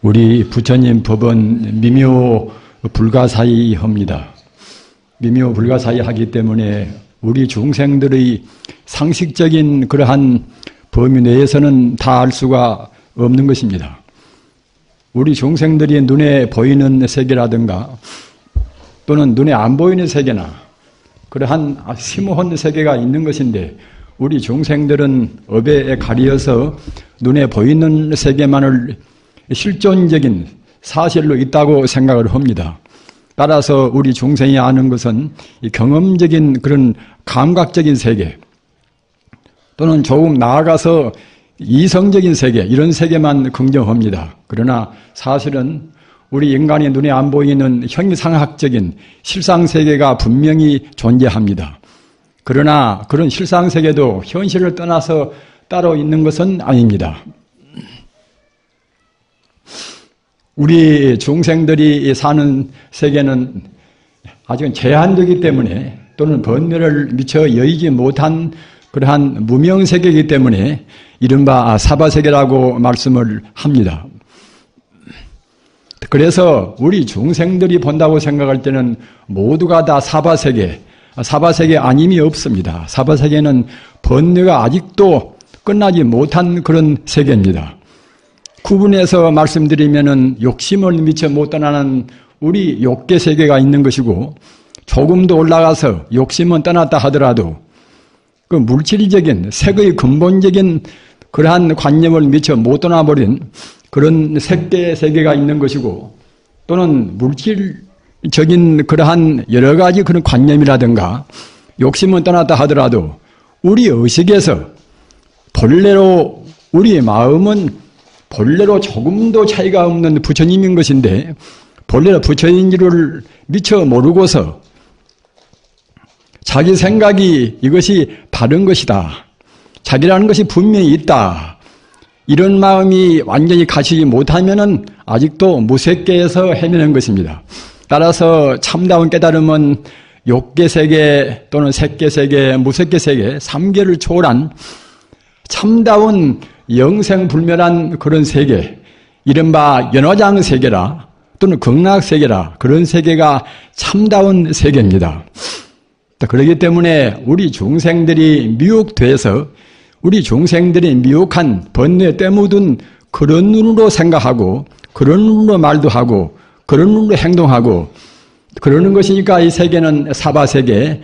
우리 부처님 법은 미묘 불가사의합니다. 미묘 불가사의하기 때문에 우리 중생들의 상식적인 그러한 범위 내에서는 다 알 수가 없는 것입니다. 우리 중생들이 눈에 보이는 세계라든가 또는 눈에 안 보이는 세계나 그러한 심오한 세계가 있는 것인데 우리 중생들은 업에 가리어서 눈에 보이는 세계만을 실존적인 사실로 있다고 생각을 합니다. 따라서 우리 중생이 아는 것은 경험적인 그런 감각적인 세계 또는 조금 나아가서 이성적인 세계 이런 세계만 긍정합니다. 그러나 사실은 우리 인간이 눈에 안 보이는 형이상학적인 실상세계가 분명히 존재합니다. 그러나 그런 실상세계도 현실을 떠나서 따로 있는 것은 아닙니다. 우리 중생들이 사는 세계는 아주 제한되기 때문에 또는 번뇌를 미처 여의지 못한 그러한 무명세계이기 때문에 이른바 사바세계라고 말씀을 합니다. 그래서 우리 중생들이 본다고 생각할 때는 모두가 다 사바세계, 사바세계 아님이 없습니다. 사바세계는 번뇌가 아직도 끝나지 못한 그런 세계입니다. 구분해서 말씀드리면은 욕심을 미처 못 떠나는 우리 욕계 세계가 있는 것이고 조금 더 올라가서 욕심은 떠났다 하더라도 그 물질적인 색의 근본적인 그러한 관념을 미처 못 떠나버린 그런 색계 세계가 있는 것이고 또는 물질적인 그러한 여러 가지 그런 관념이라든가 욕심은 떠났다 하더라도 우리 의식에서 본래로 우리의 마음은 본래로 조금도 차이가 없는 부처님인 것인데 본래로 부처님을 미처 모르고서 자기 생각이 이것이 바른 것이다. 자기라는 것이 분명히 있다. 이런 마음이 완전히 갖추지 못하면은 아직도 무색계에서 헤매는 것입니다. 따라서 참다운 깨달음은 욕계세계 또는 색계세계, 무색계세계, 삼계를 초월한 참다운 영생불멸한 그런 세계, 이른바 연화장 세계라 또는 극락 세계라 그런 세계가 참다운 세계입니다. 그렇기 때문에 우리 중생들이 미혹돼서 우리 중생들이 미혹한 번뇌에 때묻은 그런 눈으로 생각하고 그런 눈으로 말도 하고 그런 눈으로 행동하고 그러는 것이니까 이 세계는 사바세계,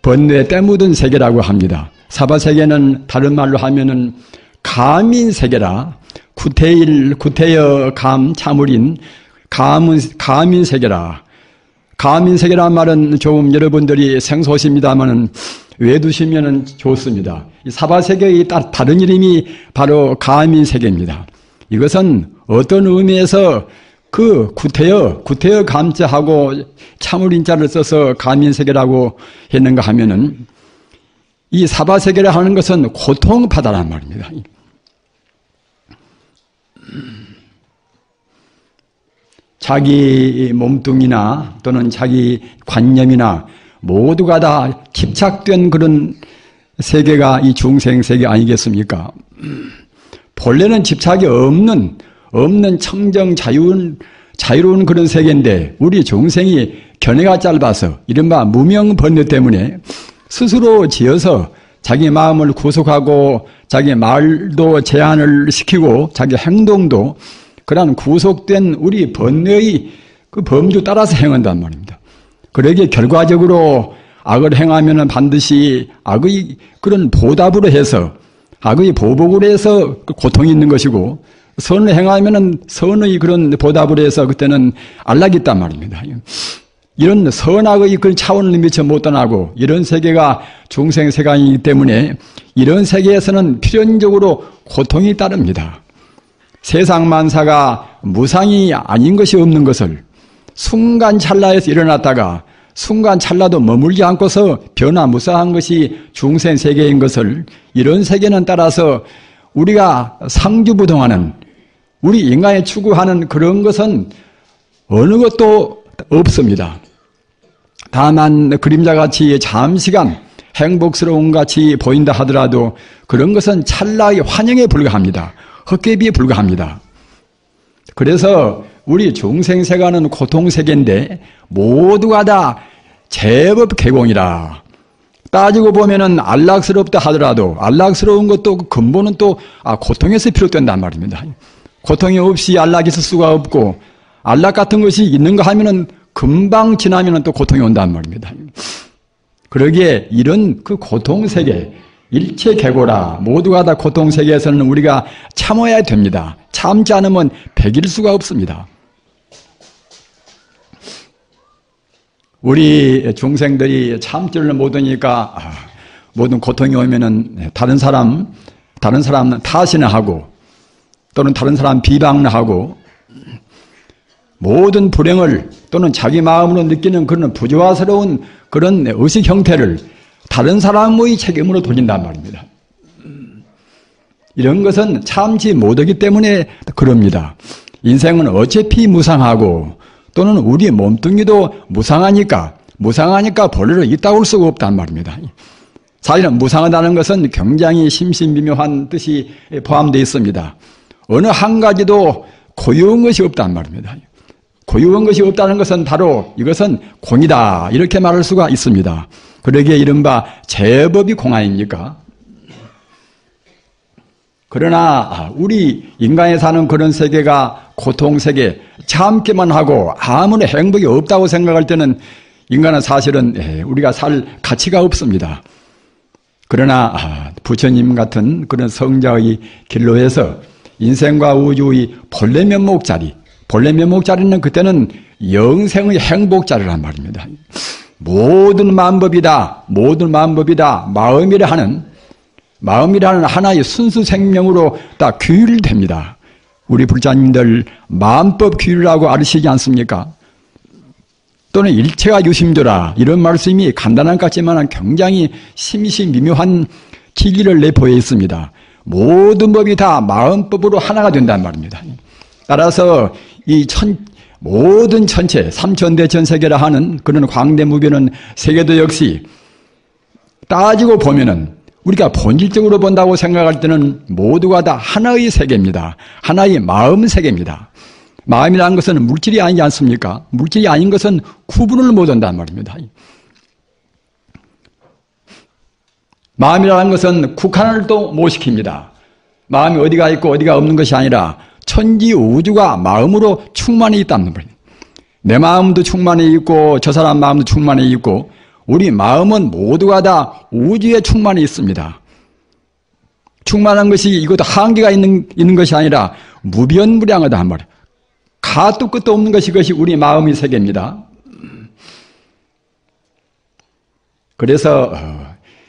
번뇌에 때묻은 세계라고 합니다. 사바세계는 다른 말로 하면은 가민세계라, 구태일, 구태여 감, 참을인, 가민세계라. 가민세계라는 말은 조금 여러분들이 생소하십니다만은 외두시면 좋습니다. 이 사바세계의 다른 이름이 바로 가민세계입니다. 이것은 어떤 의미에서 그 구태여 감자하고 참을인자를 써서 가민세계라고 했는가 하면은 이 사바세계라 하는 것은 고통받아란 말입니다. 자기 몸뚱이나 또는 자기 관념이나 모두가 다 집착된 그런 세계가 이 중생세계 아니겠습니까? 본래는 집착이 없는 청정 자유로운 그런 세계인데 우리 중생이 견해가 짧아서 이른바 무명번뇌 때문에 스스로 지어서 자기 마음을 구속하고 자기 말도 제한을 시키고 자기 행동도 그러한 구속된 우리 번뇌의 그 범주 따라서 행한단 말입니다. 그러기에 결과적으로 악을 행하면 반드시 악의 그런 보답으로 해서 악의 보복으로 해서 고통이 있는 것이고 선을 행하면 선의 그런 보답으로 해서 그때는 안락이 있단 말입니다. 이런 선악의 그 차원을 미처 못 떠나고 이런 세계가 중생세계이기 때문에 이런 세계에서는 필연적으로 고통이 따릅니다. 세상 만사가 무상이 아닌 것이 없는 것을 순간 찰나에서 일어났다가 순간 찰나도 머물지 않고서 변화무쌍한 것이 중생세계인 것을 이런 세계는 따라서 우리가 상주부동하는 우리 인간이 추구하는 그런 것은 어느 것도 없습니다. 다만 그림자같이 잠시간 행복스러운 같이 보인다 하더라도 그런 것은 찰나의 환영에 불과합니다. 헛개비에 불과합니다. 그래서 우리 중생세계는 고통세계인데 모두가 다 제법 개공이라. 따지고 보면은 안락스럽다 하더라도 안락스러운 것도 근본은 또 고통에서 비롯된단 말입니다. 고통이 없이 안락이 있을 수가 없고 안락 같은 것이 있는가 하면은 금방 지나면은 또 고통이 온단 말입니다. 그러기에 이런 그 고통세계, 일체 개고라 모두가 다 고통세계에서는 우리가 참아야 됩니다. 참지 않으면 배길 수가 없습니다. 우리 중생들이 참지를 못하니까 모든 고통이 오면은 다른 사람 탓이나 하고 또는 다른 사람 비방을 하고 모든 불행을 또는 자기 마음으로 느끼는 그런 부조화스러운 그런 의식 형태를 다른 사람의 책임으로 돌린단 말입니다. 이런 것은 참지 못하기 때문에 그럽니다. 인생은 어차피 무상하고 또는 우리 몸뚱이도 무상하니까 본래로 있다고 할 수가 없단 말입니다. 사실은 무상하다는 것은 굉장히 심신미묘한 뜻이 포함되어 있습니다. 어느 한 가지도 고유한 것이 없단 말입니다. 고유한 것이 없다는 것은 바로 이것은 공이다 이렇게 말할 수가 있습니다. 그러기에 이른바 제법이 공 아닙니까? 그러나 우리 인간이 사는 그런 세계가 고통세계, 참기만 하고 아무런 행복이 없다고 생각할 때는 인간은 사실은 우리가 살 가치가 없습니다. 그러나 부처님 같은 그런 성자의 길로 해서 인생과 우주의 본래 면목자리는 그때는 영생의 행복자리란 말입니다. 모든 만법이다. 마음이라는 하나의 순수 생명으로 다 규율됩니다. 우리 불자님들 마음법 규율이라고 아시지 않습니까? 또는 일체가 유심조라 이런 말씀이 간단한 것 같지만 굉장히 심미묘한 기기를 내포해 있습니다. 모든 법이 다 마음법으로 하나가 된단 말입니다. 따라서 이 모든 천체, 삼천대천 세계라 하는 그런 광대무변한 세계도 역시 따지고 보면은 우리가 본질적으로 본다고 생각할 때는 모두가 다 하나의 세계입니다. 하나의 마음 세계입니다. 마음이라는 것은 물질이 아니지 않습니까? 물질이 아닌 것은 구분을 못한단 말입니다. 마음이라는 것은 국한을 또 못 시킵니다. 마음이 어디가 있고 어디가 없는 것이 아니라 천지 우주가 마음으로 충만해 있다는 말입니다. 내 마음도 충만해 있고 저 사람 마음도 충만해 있고 우리 마음은 모두가 다 우주에 충만해 있습니다. 충만한 것이 이것도 한계가 있는 것이 아니라 무변무량하다 한 말이에요. 가도 끝도 없는 것이 그것이 우리 마음의 세계입니다. 그래서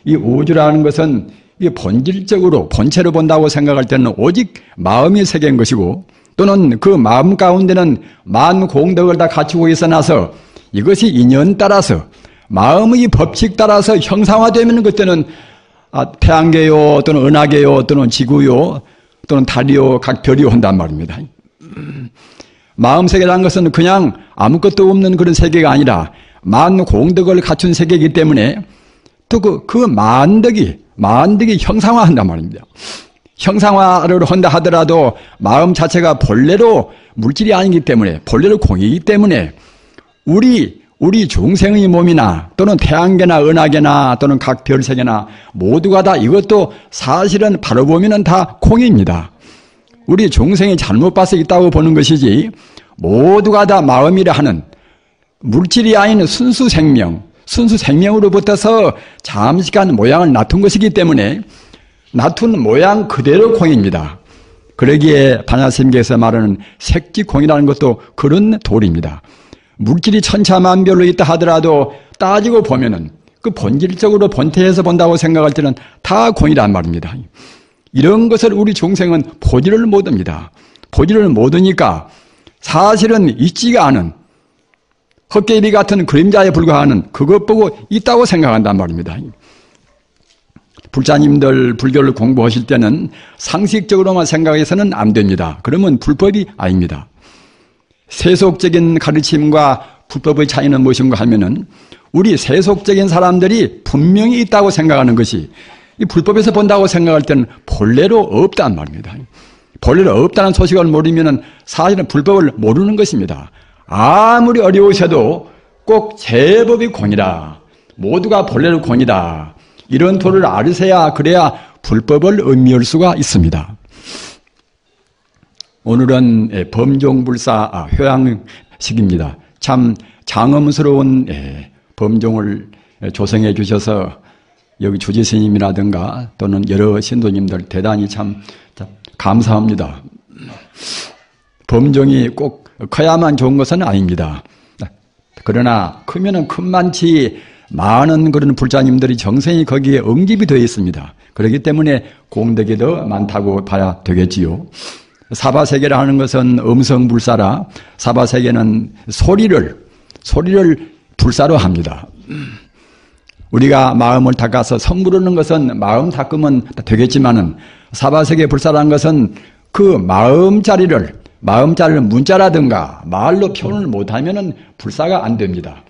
이 우주라는 것은 본질적으로 본체로 본다고 생각할 때는 오직 마음의 세계인 것이고 또는 그 마음 가운데는 만 공덕을 다 갖추고 있어나서 이것이 인연 따라서 마음의 법칙 따라서 형상화되면 그때는 태양계요 또는 은하계요 또는 지구요 또는 달이요 각 별이 온단 말입니다. 마음 세계라는 것은 그냥 아무것도 없는 그런 세계가 아니라 만 공덕을 갖춘 세계이기 때문에 또 그 만덕이 형상화한단 말입니다. 형상화를 한다 하더라도 마음 자체가 본래로 물질이 아니기 때문에 본래로 공이기 때문에 우리 중생의 몸이나 또는 태양계나 은하계나 또는 각 별세계나 모두가 다 이것도 사실은 바로 보면은 다 공입니다. 우리 중생이 잘못 봐서 있다고 보는 것이지 모두가 다 마음이라 하는 물질이 아닌 순수 생명으로부터서 잠시간 모양을 낳은 것이기 때문에 낳은 모양 그대로 공입니다. 그러기에 반야심계에서 말하는 색지공이라는 것도 그런 도리입니다. 물질이 천차만별로 있다 하더라도 따지고 보면은 그 본질적으로 본태에서 본다고 생각할 때는 다 공이란 말입니다. 이런 것을 우리 중생은 보지를 못합니다. 보지를 못하니까 사실은 있지가 않은 헛개비 같은 그림자에 불과하는 그것 보고 있다고 생각한단 말입니다. 불자님들 불교를 공부하실 때는 상식적으로만 생각해서는 안 됩니다. 그러면 불법이 아닙니다. 세속적인 가르침과 불법의 차이는 무엇인가 하면은 우리 세속적인 사람들이 분명히 있다고 생각하는 것이 이 불법에서 본다고 생각할 때는 본래로 없단 말입니다. 본래는 없다는 소식을 모르면 사실은 불법을 모르는 것입니다. 아무리 어려우셔도 꼭 제법이 공이다. 모두가 본래는 공이다. 이런 도를 알으셔야 그래야 불법을 음미할 수가 있습니다. 오늘은 범종불사 효양식입니다. 참 장엄스러운 범종을 조성해 주셔서 여기 주지스님이라든가 또는 여러 신도님들 대단히 참 감사합니다. 범종이 꼭 커야만 좋은 것은 아닙니다. 그러나 크면은 큰만치 많은 그런 불자님들이 정성이 거기에 응집이 되어 있습니다. 그렇기 때문에 공덕이 더 많다고 봐야 되겠지요. 사바세계라 하는 것은 음성불사라 사바세계는 소리를 불사로 합니다. 우리가 마음을 닦아서 성 부르는 것은 마음 닦으면 되겠지만은 사바세계 불사라는 것은 그 마음자리를 문자라든가 말로 표현을 못하면은 불사가 안 됩니다.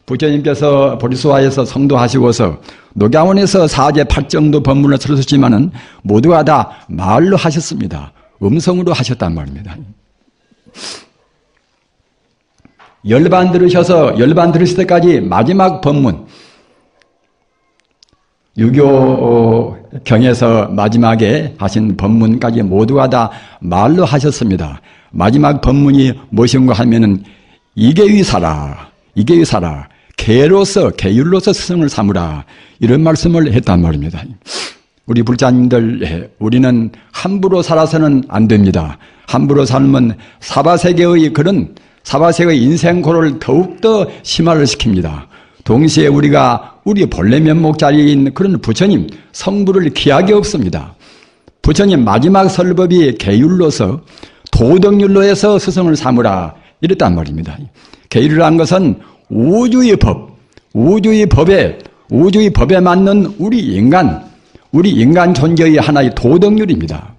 부처님께서 보리수화에서 성도하시고서 녹양원에서 사제 8정도 법문을 들으셨지만은 모두가 다 말로 하셨습니다. 음성으로 하셨단 말입니다. 열반 들으실 때까지 마지막 법문 유교경에서 마지막에 하신 법문까지 모두가 다 말로 하셨습니다. 마지막 법문이 무엇인가 하면은 이계위사라 계율로서 스승을 삼으라 이런 말씀을 했단 말입니다. 우리 불자님들 우리는 함부로 살아서는 안 됩니다. 함부로 살면 사바세계의 인생고를 더욱더 심화를 시킵니다. 동시에 우리가 우리 본래 면목 자리인 그런 부처님 성부를 기하게 없습니다. 부처님 마지막 설법이 계율로서 도덕률로해서 스승을 삼으라 이랬단 말입니다. 계율이라는 것은 우주의 법에 맞는 우리 인간 존재의 하나의 도덕률입니다.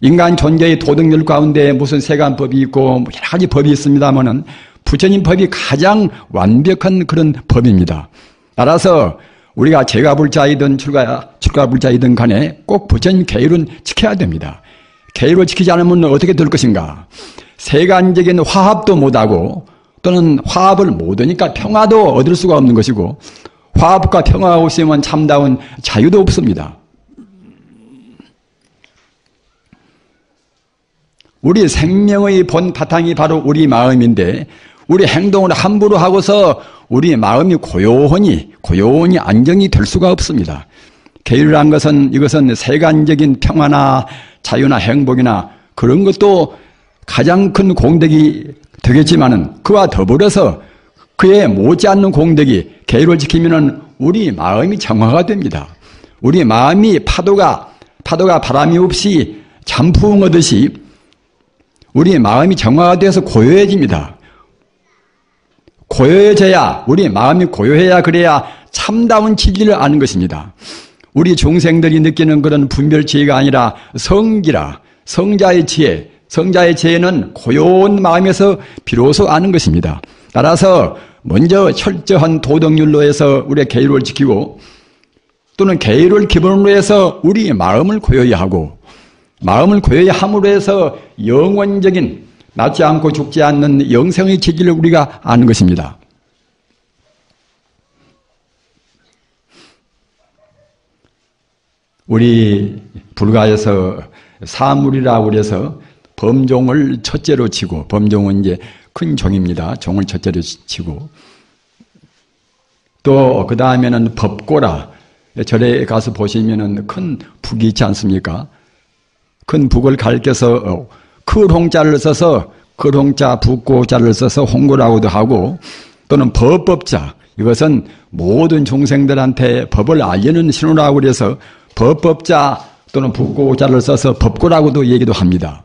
인간 존재의 도덕률 가운데 무슨 세간법이 있고 여러 가지 법이 있습니다만은 부처님 법이 가장 완벽한 그런 법입니다. 따라서 우리가 제가불자이든 출가불자이든 간에 꼭 부처님 계율은 지켜야 됩니다. 계율을 지키지 않으면 어떻게 될 것인가? 세간적인 화합도 못하고 또는 화합을 못하니까 평화도 얻을 수가 없는 것이고 화합과 평화가 없으면 참다운 자유도 없습니다. 우리 생명의 본 바탕이 바로 우리 마음인데 우리 행동을 함부로 하고서 우리 마음이 고요하니 안정이 될 수가 없습니다. 계율이라는 것은 이것은 세간적인 평화나 자유나 행복이나 그런 것도 가장 큰 공덕이 되겠지만은 그와 더불어서 그에 못지않는 공덕이 계율을 지키면은 우리 마음이 정화가 됩니다. 우리 마음이 파도가 바람이 없이 잠풍 오듯이 우리 마음이 정화가 되어서 고요해집니다. 우리 마음이 고요해야 그래야 참다운 진리를 아는 것입니다. 우리 중생들이 느끼는 그런 분별지혜가 아니라 성자의 지혜는 고요한 마음에서 비로소 아는 것입니다. 따라서 먼저 철저한 도덕률로 해서 우리의 계율을 지키고 또는 계율을 기본으로 해서 우리 마음을 고요히 하고 마음을 고요히 함으로 해서 영원적인 낫지 않고 죽지 않는 영생의 진리를 우리가 아는 것입니다. 우리 불가에서 사물이라고 그래서 범종을 첫째로 치고 범종은 이제 큰 종입니다. 종을 첫째로 치고 또 그 다음에는 법고라 절에 가서 보시면은 큰 북이 있지 않습니까? 큰 북을 가리켜서 큰 홍자를 써서 큰 홍자 북고자를 써서 홍고라고도 하고 또는 법법자 이것은 모든 중생들한테 법을 알리는 신호라고 그래서 법법자 또는 북고자를 써서 법고라고도 얘기도 합니다.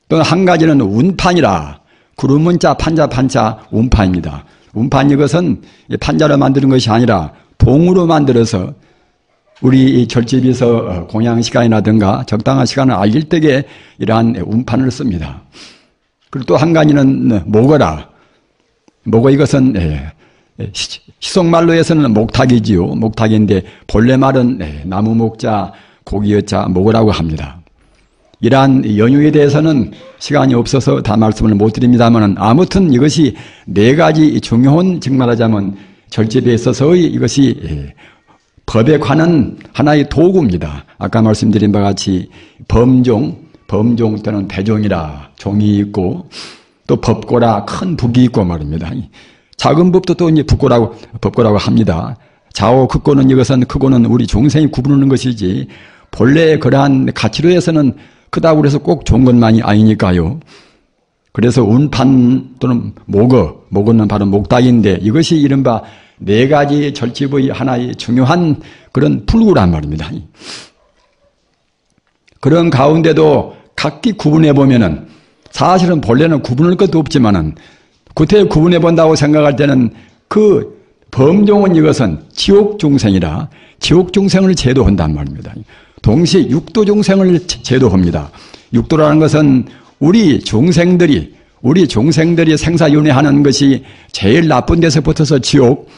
또는 한 가지는 운판이라 구름문자 판자 운판입니다. 운판 이것은 판자로 만드는 것이 아니라 동으로 만들어서 우리 절집에서 공양 시간이라든가 적당한 시간을 알릴 때에 이러한 운판을 씁니다. 그리고 또 한 가지는 목어라. 목어 이것은 시속말로 해서는 목탁이지요. 목탁인데 본래 말은 나무 목자 고기여자 목어라고 합니다. 이러한 연유에 대해서는 시간이 없어서 다 말씀을 못 드립니다만 아무튼 이것이 네 가지 중요한 즉 말하자면 절집에 있어서의 이것이 법에 관한 하나의 도구입니다. 아까 말씀드린 바와 같이 범종 또는 대종이라 종이 있고 또 법고라 큰 북이 있고 말입니다. 작은 법도 또 이제 법고라고 합니다. 좌우 극고는 이것은 크고는 우리 종생이 구분하는 것이지 본래 그러한 가치로 해서는 크다고 해서 꼭 좋은 것만이 아니니까요. 그래서 운판 또는 목어는 바로 목닥인데 이것이 이른바 네 가지 절집의 하나의 중요한 그런 풀구란 말입니다. 그런 가운데도 각기 구분해 보면은 사실은 본래는 구분할 것도 없지만은 구태 구분해 본다고 생각할 때는 그 범종은 이것은 지옥 중생이라 지옥 중생을 제도한단 말입니다. 동시에 육도 중생을 제도합니다. 육도라는 것은 우리 중생들이 생사윤회하는 것이 제일 나쁜 데서 붙어서 지옥,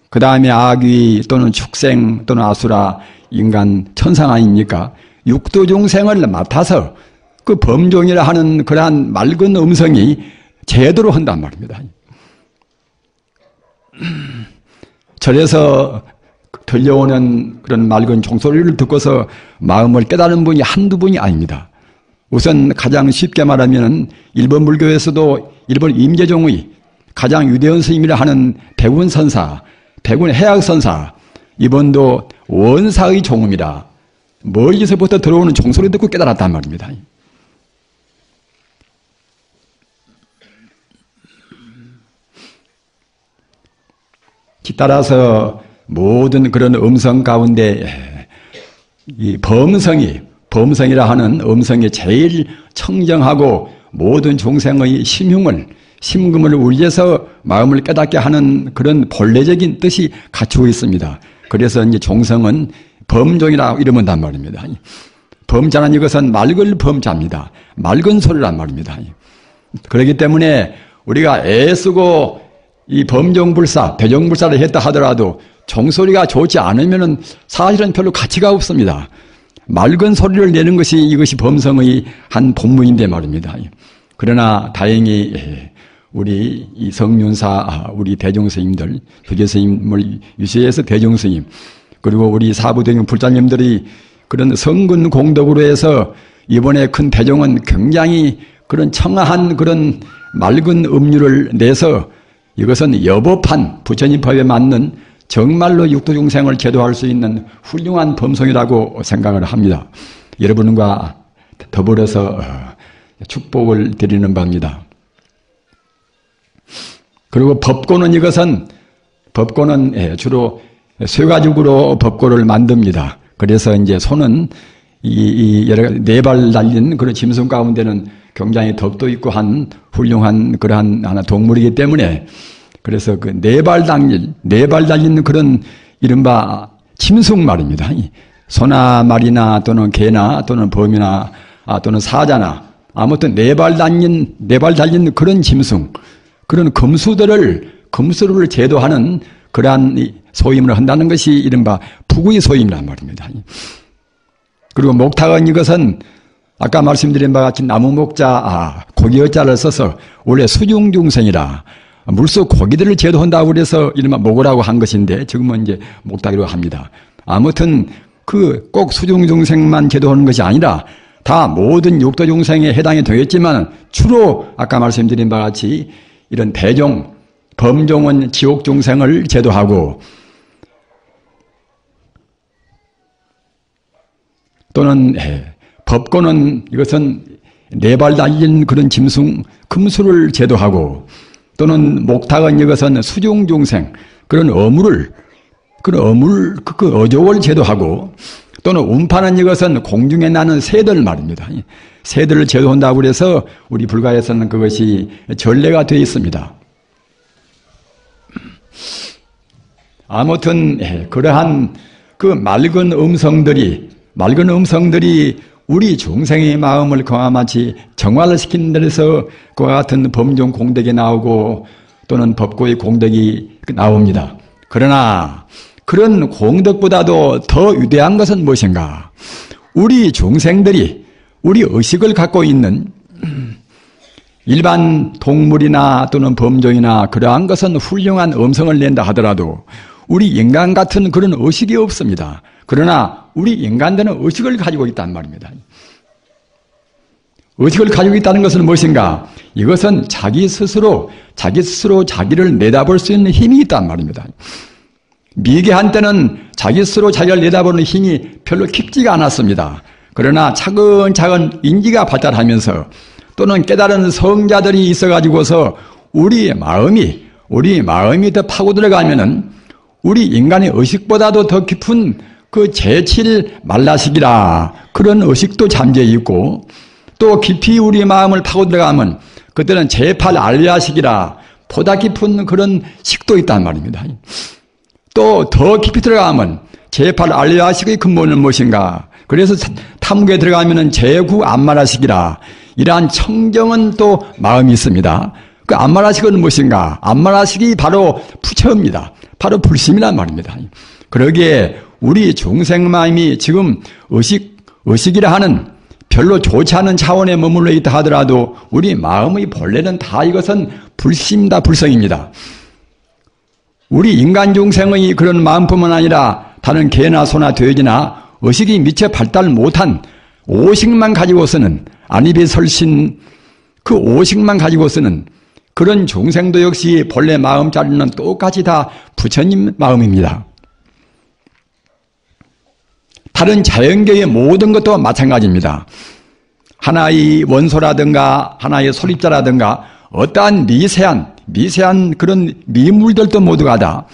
그 다음에 악귀 또는 축생 또는 아수라, 인간, 천상 아닙니까? 육도 중생을 맡아서 그 범종이라 하는 그러한 맑은 음성이 제도로 한단 말입니다. 절에서 들려오는 그런 맑은 종소리를 듣고서 마음을 깨달은 분이 한두 분이 아닙니다. 우선 가장 쉽게 말하면 일본 불교에서도 일본 임재종의 가장 위대한 스님이라 하는 백운선사, 백운해악선사, 이분도 원사의 종음이라 멀리서부터 들어오는 종소리 듣고 깨달았단 말입니다. 따라서 모든 그런 음성 가운데 이 범성이라 하는 음성이 제일 청정하고 모든 종생의 심금을 울려서 마음을 깨닫게 하는 그런 본래적인 뜻이 갖추고 있습니다. 그래서 이제 종성은 범종이라고 이름한단 말입니다. 범자는 이것은 맑을 범자입니다. 맑은 소리란 말입니다. 그렇기 때문에 우리가 애쓰고 이 범종불사, 대종불사를 했다 하더라도 종소리가 좋지 않으면은 사실은 별로 가치가 없습니다. 맑은 소리를 내는 것이 이것이 범성의 한 본무인데 말입니다. 그러나 다행히 우리 이 성윤사, 우리 대종스님들, 부재스님을 유시해서 대종스님, 그리고 우리 사부대경 불자님들이 그런 성근 공덕으로 해서 이번에 큰 대종은 굉장히 그런 청아한 그런 맑은 음률을 내서 이것은 여법한 부처님법에 맞는 정말로 육도중생을 제도할 수 있는 훌륭한 범성이라고 생각을 합니다. 여러분과 더불어서 축복을 드리는 바입니다. 그리고 법고는 주로 쇠가죽으로 법고를 만듭니다. 그래서 이제 손은 여러 네 발 달린 그런 짐승 가운데는 굉장히 덕도 있고 한 훌륭한 그러한 하나 동물이기 때문에 그래서 그 네 발 달린 그런 이른바 짐승 말입니다. 소나 말이나 또는 개나 또는 범이나 또는 사자나 아무튼 네 발 달린 그런 짐승, 그런 금수를 제도하는 그러한 소임을 한다는 것이 이른바 부구의 소임이란 말입니다. 그리고 목탁은 이것은 아까 말씀드린 바와 같이 나무 목자, 고기여자를 써서 원래 수중중생이라 물속 고기들을 제도한다고 그래서 이른바 목어라고 한 것인데 지금은 이제 목탁이라고 합니다. 아무튼 그 꼭 수중중생만 제도하는 것이 아니라 다 모든 육도중생에 해당이 되겠지만 주로 아까 말씀드린 바와 같이 이런 대종, 범종은 지옥중생을 제도하고 또는 법고는 이것은 네 발 달린 그런 짐승, 금수를 제도하고 또는 목탁은 이것은 수중중생, 그런 어족을 제도하고 또는 운판은 이것은 공중에 나는 새들 말입니다. 새들을 제도한다고 해서 우리 불가에서는 그것이 전례가 되어 있습니다. 아무튼 그러한 그 맑은 음성들이 우리 중생의 마음을 그와마치 정화시키는 데서 그와 같은 범종 공덕이 나오고 또는 법고의 공덕이 나옵니다. 그러나 그런 공덕보다도 더 위대한 것은 무엇인가? 우리 중생들이 우리 의식을 갖고 있는 일반 동물이나 또는 범종이나 그러한 것은 훌륭한 음성을 낸다 하더라도 우리 인간 같은 그런 의식이 없습니다. 그러나 우리 인간들은 의식을 가지고 있단 말입니다. 의식을 가지고 있다는 것은 무엇인가? 이것은 자기 스스로 자기를 내다볼 수 있는 힘이 있단 말입니다. 미개한 때는 자기 스스로 자기를 내다보는 힘이 별로 깊지가 않았습니다. 그러나 차근차근 인지가 발달하면서 또는 깨달은 성자들이 있어가지고서 우리 마음이 더 파고 들어가면은 우리 인간의 의식보다도 더 깊은 그 제7 말라식이라 그런 의식도 잠재 있고 또 깊이 우리 마음을 파고 들어가면 그때는 제8 알야식이라 보다 깊은 그런 식도 있단 말입니다. 또 더 깊이 들어가면 제8 알야식의 근본은 무엇인가? 그래서 탐구에 들어가면은 제9 암마라식이라 이러한 청정은 또 마음이 있습니다. 그 암마라식은 무엇인가? 암마라식이 바로 부처입니다. 바로 불심이란 말입니다. 그러기에 우리 중생 마음이 지금 의식이라 하는 별로 좋지 않은 차원에 머물러 있다 하더라도 우리 마음의 본래는 다 이것은 불심이다, 불성입니다. 우리 인간 중생의 그런 마음뿐만 아니라 다른 개나 소나 돼지나 의식이 미처 발달 못한 오식만 가지고서는 안입이 설신 그 오식만 가지고서는 그런 중생도 역시 본래 마음자리는 똑같이 다 부처님 마음입니다. 다른 자연계의 모든 것도 마찬가지입니다. 하나의 원소라든가 하나의 소립자라든가 어떠한 미세한 그런 미물들도 모두가 다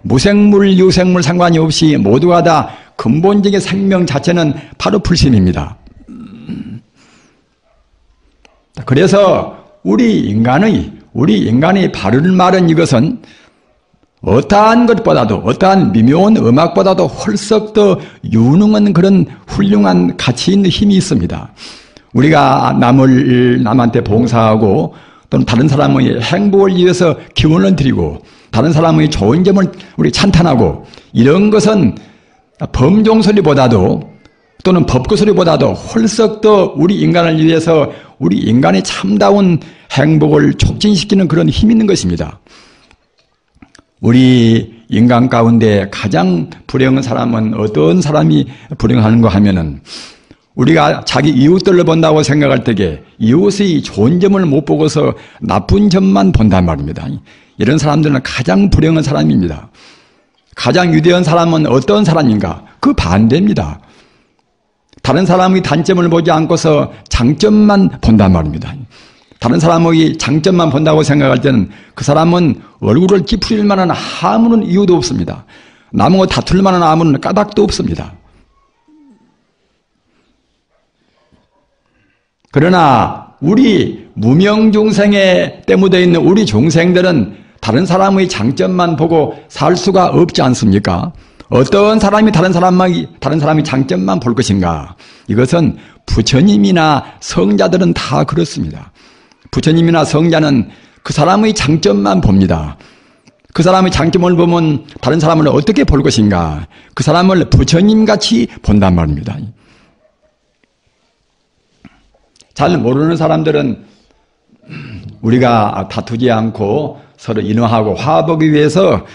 무생물, 유생물 상관이 없이 모두가 다 근본적인 생명 자체는 바로 불심입니다. 그래서 우리 인간의 바른 말은 이것은 어떠한 것보다도 어떠한 미묘한 음악보다도 헐썩 더 유능한 그런 훌륭한 가치 있는 힘이 있습니다. 우리가 남한테 봉사하고 또는 다른 사람의 행복을 위해서 기원을 드리고 다른 사람의 좋은 점을 우리 찬탄하고 이런 것은 범종소리보다도 또는 법구소리보다도 헐썩 더 우리 인간을 위해서 우리 인간의 참다운 행복을 촉진시키는 그런 힘이 있는 것입니다. 우리 인간 가운데 가장 불행한 사람은 어떤 사람이 불행하는가 하면은 우리가 자기 이웃들을 본다고 생각할 때에 이웃의 좋은 점을 못 보고서 나쁜 점만 본단 말입니다. 이런 사람들은 가장 불행한 사람입니다. 가장 위대한 사람은 어떤 사람인가? 그 반대입니다. 다른 사람의 단점을 보지 않고서 장점만 본단 말입니다. 다른 사람의 장점만 본다고 생각할 때는 그 사람은 얼굴을 찌푸릴 만한 아무런 이유도 없습니다. 남하고 다툴 만한 아무런 까닭도 없습니다. 그러나 우리 무명중생에 때묻어 있는 우리 중생들은 다른 사람의 장점만 보고 살 수가 없지 않습니까? 어떤 사람이 다른 사람의 장점만 볼 것인가? 이것은 부처님이나 성자들은 다 그렇습니다. 부처님이나 성자는 그 사람의 장점만 봅니다. 그 사람의 장점을 보면 다른 사람을 어떻게 볼 것인가? 그 사람을 부처님같이 본단 말입니다. 잘 모르는 사람들은 우리가 다투지 않고 서로 인화하고 화합하기 위해서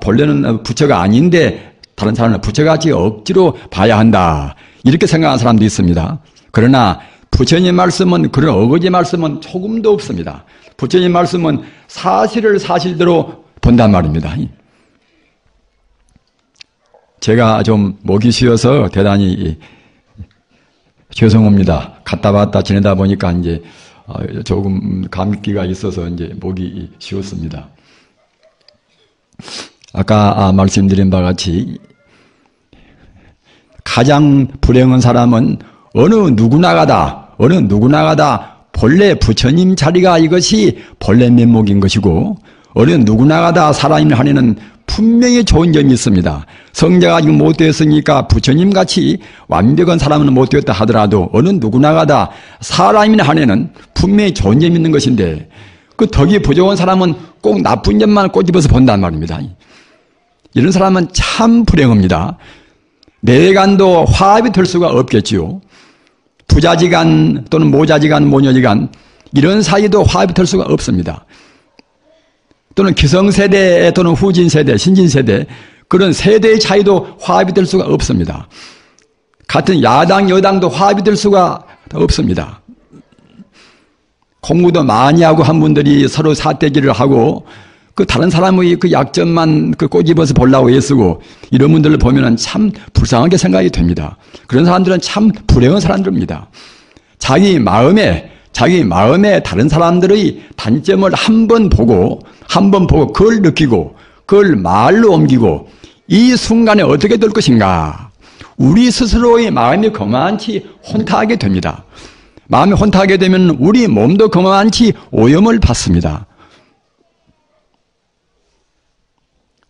본래는 부처가 아닌데 다른 사람은 부처같이 억지로 봐야 한다 이렇게 생각하는 사람도 있습니다. 그러나 부처님 말씀은 그런 어거지 말씀은 조금도 없습니다. 부처님 말씀은 사실을 사실대로 본단 말입니다. 제가 좀 목이 쉬어서 대단히 죄송합니다. 갔다 왔다 지내다 보니까 이제 조금 감기가 있어서 이제 목이 쉬었습니다. 아까 말씀드린 바와 같이 가장 불행한 사람은 어느 누구나가다 본래 부처님 자리가 이것이 본래 면목인 것이고 어느 누구나가다 살아있는 한에는 분명히 좋은 점이 있습니다. 성자가 지금 못 되었으니까 부처님같이 완벽한 사람은 못 되었다 하더라도 어느 누구나가다 사람인 한에는 분명히 좋은 점이 있는 것인데 그 덕이 부족한 사람은 꼭 나쁜 점만 꼬집어서 본단 말입니다. 이런 사람은 참 불행합니다. 내간도 화합이 될 수가 없겠지요. 부자지간 또는 모자지간 모녀지간 이런 사이도 화합이 될 수가 없습니다. 또는 기성세대 또는 후진세대 신진세대 그런 세대의 차이도 화합이 될 수가 없습니다. 같은 야당 여당도 화합이 될 수가 없습니다. 공부도 많이 하고 한 분들이 서로 사대질을 하고 그 다른 사람의 그 약점만 그 꼬집어서 보려고 애쓰고 이런 분들을 보면은 참 불쌍하게 생각이 됩니다. 그런 사람들은 참 불행한 사람들입니다. 자기 마음에 다른 사람들의 단점을 한 번 보고 그걸 느끼고 그걸 말로 옮기고 이 순간에 어떻게 될 것인가. 우리 스스로의 마음이 그만치 혼탁하게 됩니다. 마음이 혼탁하게 되면 우리 몸도 그만치 오염을 받습니다.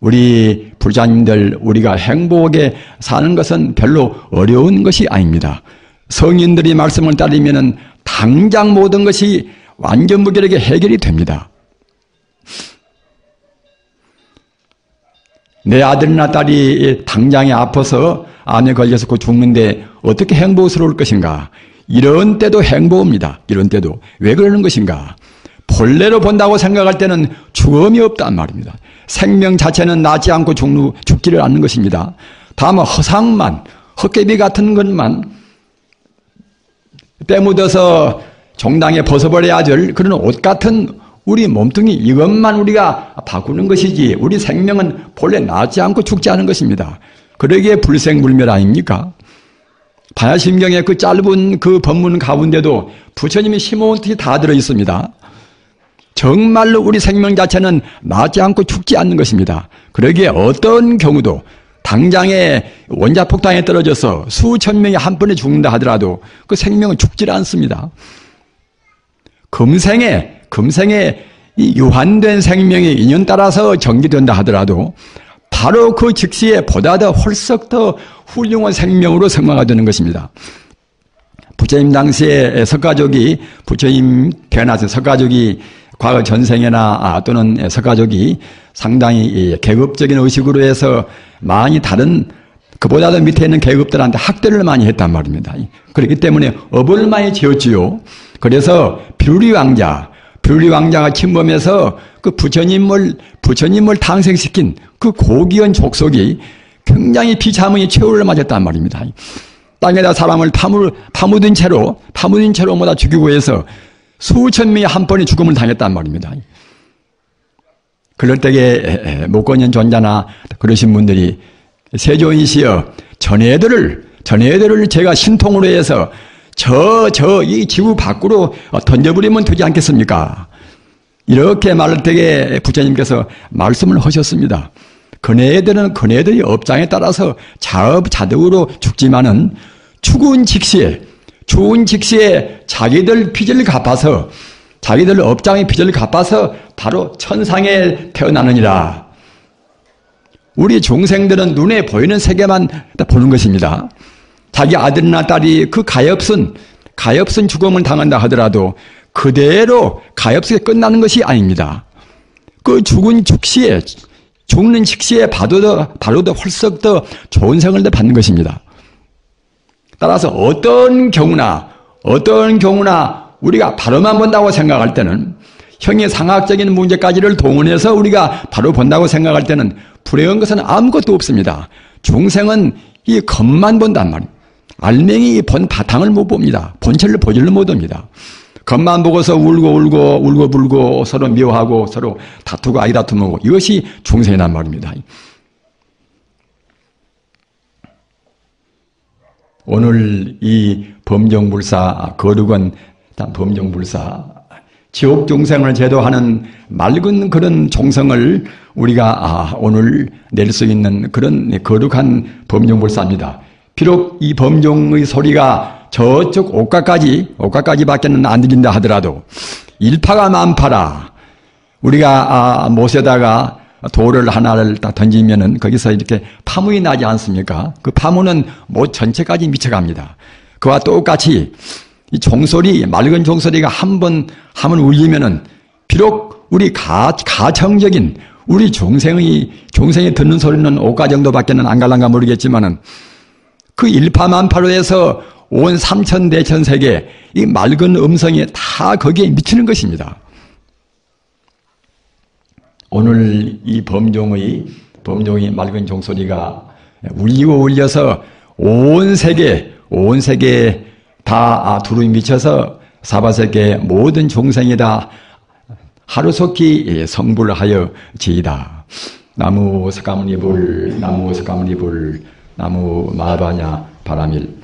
우리 불자님들 우리가 행복하게 사는 것은 별로 어려운 것이 아닙니다. 성인들이 말씀을 따르면 당장 모든 것이 완전 무결하게 해결이 됩니다. 내 아들이나 딸이 당장에 아파서 암에 걸려서 곧 죽는데 어떻게 행복스러울 것인가. 이런 때도 행복합니다. 이런 때도. 왜 그러는 것인가. 본래로 본다고 생각할 때는 죽음이 없단 말입니다. 생명 자체는 나지 않고 죽지를 않는 것입니다. 다만 허상만, 헛개비 같은 것만 때묻어서 정당에 벗어버려야 될 그런 옷 같은 우리 몸뚱이 이것만 우리가 바꾸는 것이지 우리 생명은 본래 나지 않고 죽지 않은 것입니다. 그러기에 불생불멸 아닙니까? 반야심경의 그 짧은 그 법문 가운데도 부처님이 심어온 뜻이 다 들어있습니다. 정말로 우리 생명 자체는 나지 않고 죽지 않는 것입니다. 그러기에 어떤 경우도 당장에 원자폭탄에 떨어져서 수천 명이 한 번에 죽는다 하더라도 그 생명은 죽질 않습니다. 금생에 이 유한된 생명이 인연 따라서 전기된다 하더라도 바로 그 즉시에 보다 더 훨씬 더 훌륭한 생명으로 성화가 되는 것입니다. 부처님 당시에 석가족이 부처님 태어나서 석가족이 과거 전생이나 또는 석가족이 상당히 계급적인 의식으로 해서 많이 다른 그보다도 밑에 있는 계급들한테 학대를 많이 했단 말입니다. 그렇기 때문에 업을 많이 지었지요. 그래서 비루리 왕자가 침범해서 그 부처님을 탄생시킨 그 고귀한 족속이 굉장히 비참하게 최후를 맞았단 말입니다. 땅에다 사람을 파묻은 채로 모다 죽이고 해서 수천 명이 한 번에 죽음을 당했단 말입니다. 그럴 때에 목건년 존자나 그러신 분들이 세존이시여 전애들을 제가 신통으로 해서 이 지구 밖으로 던져버리면 되지 않겠습니까? 이렇게 말할 때에 부처님께서 말씀을 하셨습니다. 그네들이 업장에 따라서 자업자득으로 죽지만은 죽은 직시에 자기들 빚을 갚아서 자기들 업장의 빚을 갚아서 바로 천상에 태어나느니라. 우리 중생들은 눈에 보이는 세계만 보는 것입니다. 자기 아들이나 딸이 그 가엾은 죽음을 당한다 하더라도 그대로 가엾게 끝나는 것이 아닙니다. 그 죽는 직시에 바로 더 훨씬 더 좋은 생을 받는 것입니다. 따라서 어떤 경우나 우리가 바로만 본다고 생각할 때는 형이상학적인 문제까지를 동원해서 우리가 바로 본다고 생각할 때는 불행한 것은 아무것도 없습니다. 중생은 이 겉만 본단 말이에요. 알맹이 본 바탕을 못 봅니다. 본체를 보지를 못합니다. 겉만 보고서 울고 서로 미워하고 서로 다투고 아이다툼하고 이것이 중생이란 말입니다. 오늘 이 범정불사 거룩한 범정불사 지옥 중생을 제도하는 맑은 그런 종성을 우리가 오늘 낼 수 있는 그런 거룩한 범정불사입니다. 비록 이 범종의 소리가 저쪽 옥가까지밖에는 안 들린다 하더라도 일파가 만파라. 우리가 못에다가 돌을 하나를 딱 던지면은 거기서 이렇게 파문이 나지 않습니까? 그 파문은 못 전체까지 미쳐갑니다. 그와 똑같이 이 종소리, 맑은 종소리가 한번 울리면은 비록 우리 가청적인 우리 종생이 듣는 소리는 옥가 정도밖에는 안 갈란가 모르겠지만은 그 일파만파로 해서 온 삼천대천세계 이 맑은 음성이 다 거기에 미치는 것입니다. 오늘 이 범종의 맑은 종소리가 울리고 울려서 온 세계에 다 두루미 미쳐서 사바세계 모든 종생이 다 하루속히 성불하여 지이다. 나무 석가모니 불, 나무 석가모니 불, 나무 마바냐 바라밀.